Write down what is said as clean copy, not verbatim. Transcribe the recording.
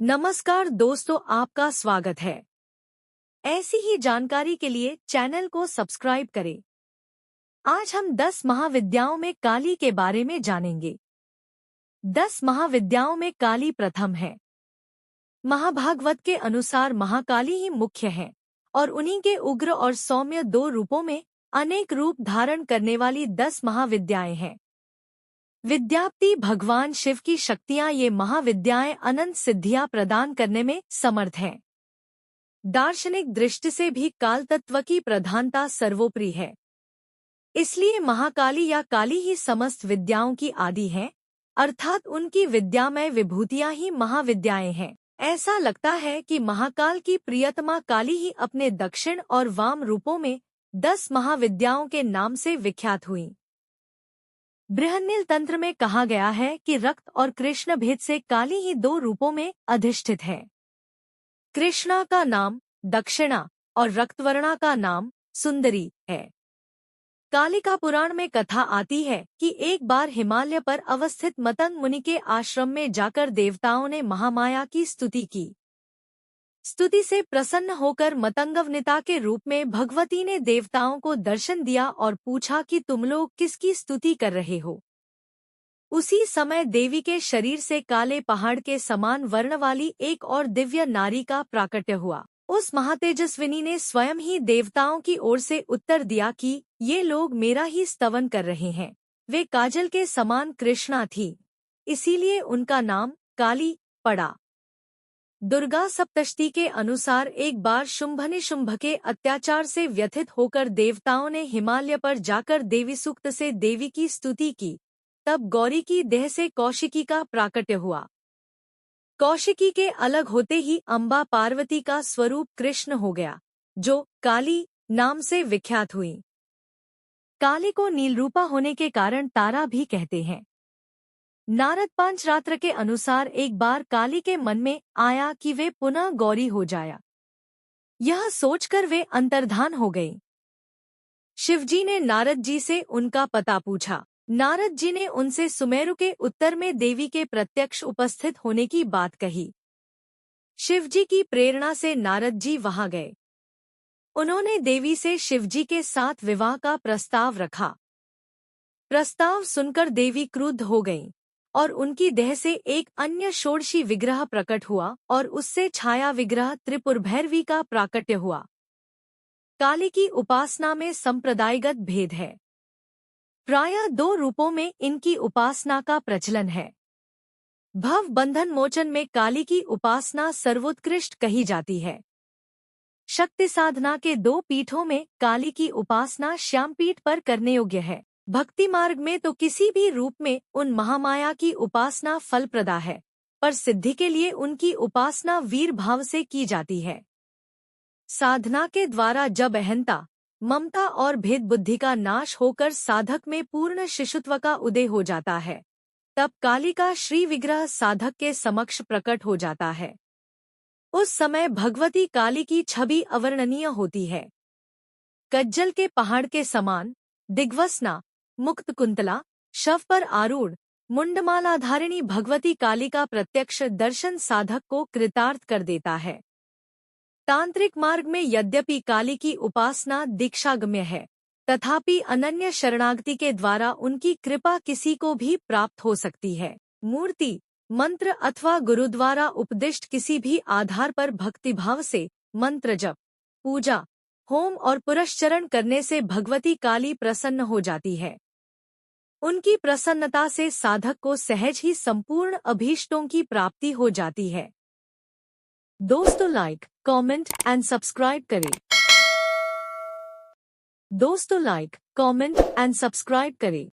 नमस्कार दोस्तों, आपका स्वागत है। ऐसी ही जानकारी के लिए चैनल को सब्सक्राइब करें। आज हम 10 महाविद्याओं में काली के बारे में जानेंगे। 10 महाविद्याओं में काली प्रथम है। महाभागवत के अनुसार महाकाली ही मुख्य है और उन्हीं के उग्र और सौम्य दो रूपों में अनेक रूप धारण करने वाली 10 महाविद्याएं हैं। विद्याप्ति भगवान शिव की शक्तियां, ये महाविद्याएं अनंत सिद्धियां प्रदान करने में समर्थ हैं। दार्शनिक दृष्टि से भी काल तत्व की प्रधानता सर्वोपरि है। इसलिए महाकाली या काली ही समस्त विद्याओं की आदि है, अर्थात उनकी विद्यामय विभूतियां ही महाविद्याएं हैं। ऐसा लगता है कि महाकाल की प्रियतमा काली ही अपने दक्षिण और वाम रूपों में 10 महाविद्याओं के नाम से विख्यात हुई। बृहन्नील तंत्र में कहा गया है कि रक्त और कृष्ण भेद से काली ही दो रूपों में अधिष्ठित है। कृष्णा का नाम दक्षिणा और रक्तवर्णा का नाम सुंदरी है। कालिका पुराण में कथा आती है कि एक बार हिमालय पर अवस्थित मतंग मुनि के आश्रम में जाकर देवताओं ने महामाया की स्तुति की। स्तुति से प्रसन्न होकर मतंगवनिता के रूप में भगवती ने देवताओं को दर्शन दिया और पूछा कि तुम लोग किसकी स्तुति कर रहे हो। उसी समय देवी के शरीर से काले पहाड़ के समान वर्ण वाली एक और दिव्य नारी का प्राकट्य हुआ। उस महातेजस्विनी ने स्वयं ही देवताओं की ओर से उत्तर दिया कि ये लोग मेरा ही स्तवन कर रहे हैं। वे काजल के समान कृष्णा थी, इसीलिए उनका नाम काली पड़ा। दुर्गा सप्तशती के अनुसार एक बार शुंभनिशुंभ के अत्याचार से व्यथित होकर देवताओं ने हिमालय पर जाकर देवी सूक्त से देवी की स्तुति की। तब गौरी की देह से कौशिकी का प्राकट्य हुआ। कौशिकी के अलग होते ही अम्बा पार्वती का स्वरूप कृष्ण हो गया, जो काली नाम से विख्यात हुई। काली को नीलरूपा होने के कारण तारा भी कहते हैं। नारद पांचरात्र के अनुसार एक बार काली के मन में आया कि वे पुनः गौरी हो जाया। यह सोचकर वे अंतर्धान हो गई। शिवजी ने नारद जी से उनका पता पूछा। नारद जी ने उनसे सुमेरु के उत्तर में देवी के प्रत्यक्ष उपस्थित होने की बात कही। शिवजी की प्रेरणा से नारद जी वहां गए। उन्होंने देवी से शिवजी के साथ विवाह का प्रस्ताव रखा। प्रस्ताव सुनकर देवी क्रुद्ध हो गईं और उनकी देह से एक अन्य षोडशी विग्रह प्रकट हुआ और उससे छाया विग्रह त्रिपुर भैरवी का प्राकट्य हुआ। काली की उपासना में संप्रदायगत भेद है। प्रायः दो रूपों में इनकी उपासना का प्रचलन है। भव बंधन मोचन में काली की उपासना सर्वोत्कृष्ट कही जाती है। शक्ति साधना के दो पीठों में काली की उपासना श्यामपीठ पर करने योग्य है। भक्ति मार्ग में तो किसी भी रूप में उन महामाया की उपासना फलप्रदा है, पर सिद्धि के लिए उनकी उपासना वीर भाव से की जाती है। साधना के द्वारा जब अहंता, ममता और भेद बुद्धि का नाश होकर साधक में पूर्ण शिशुत्व का उदय हो जाता है, तब काली का श्री विग्रह साधक के समक्ष प्रकट हो जाता है। उस समय भगवती काली की छवि अवर्णनीय होती है। कज्जल के पहाड़ के समान, दिग्वसना, मुक्त कुंतला, शव पर आरूढ़, मुंडमाला धारिणी भगवती काली का प्रत्यक्ष दर्शन साधक को कृतार्थ कर देता है। तांत्रिक मार्ग में यद्यपि काली की उपासना दीक्षागम्य है, तथापि अनन्य शरणागति के द्वारा उनकी कृपा किसी को भी प्राप्त हो सकती है। मूर्ति, मंत्र अथवा गुरु द्वारा उपदिष्ट किसी भी आधार पर भक्तिभाव से मंत्र जप, पूजा, होम और पुरस्चरण करने से भगवती काली प्रसन्न हो जाती है। उनकी प्रसन्नता से साधक को सहज ही संपूर्ण अभीष्टों की प्राप्ति हो जाती है। दोस्तों, लाइक, कमेंट एंड सब्सक्राइब करें। दोस्तों, लाइक, कमेंट एंड सब्सक्राइब करें।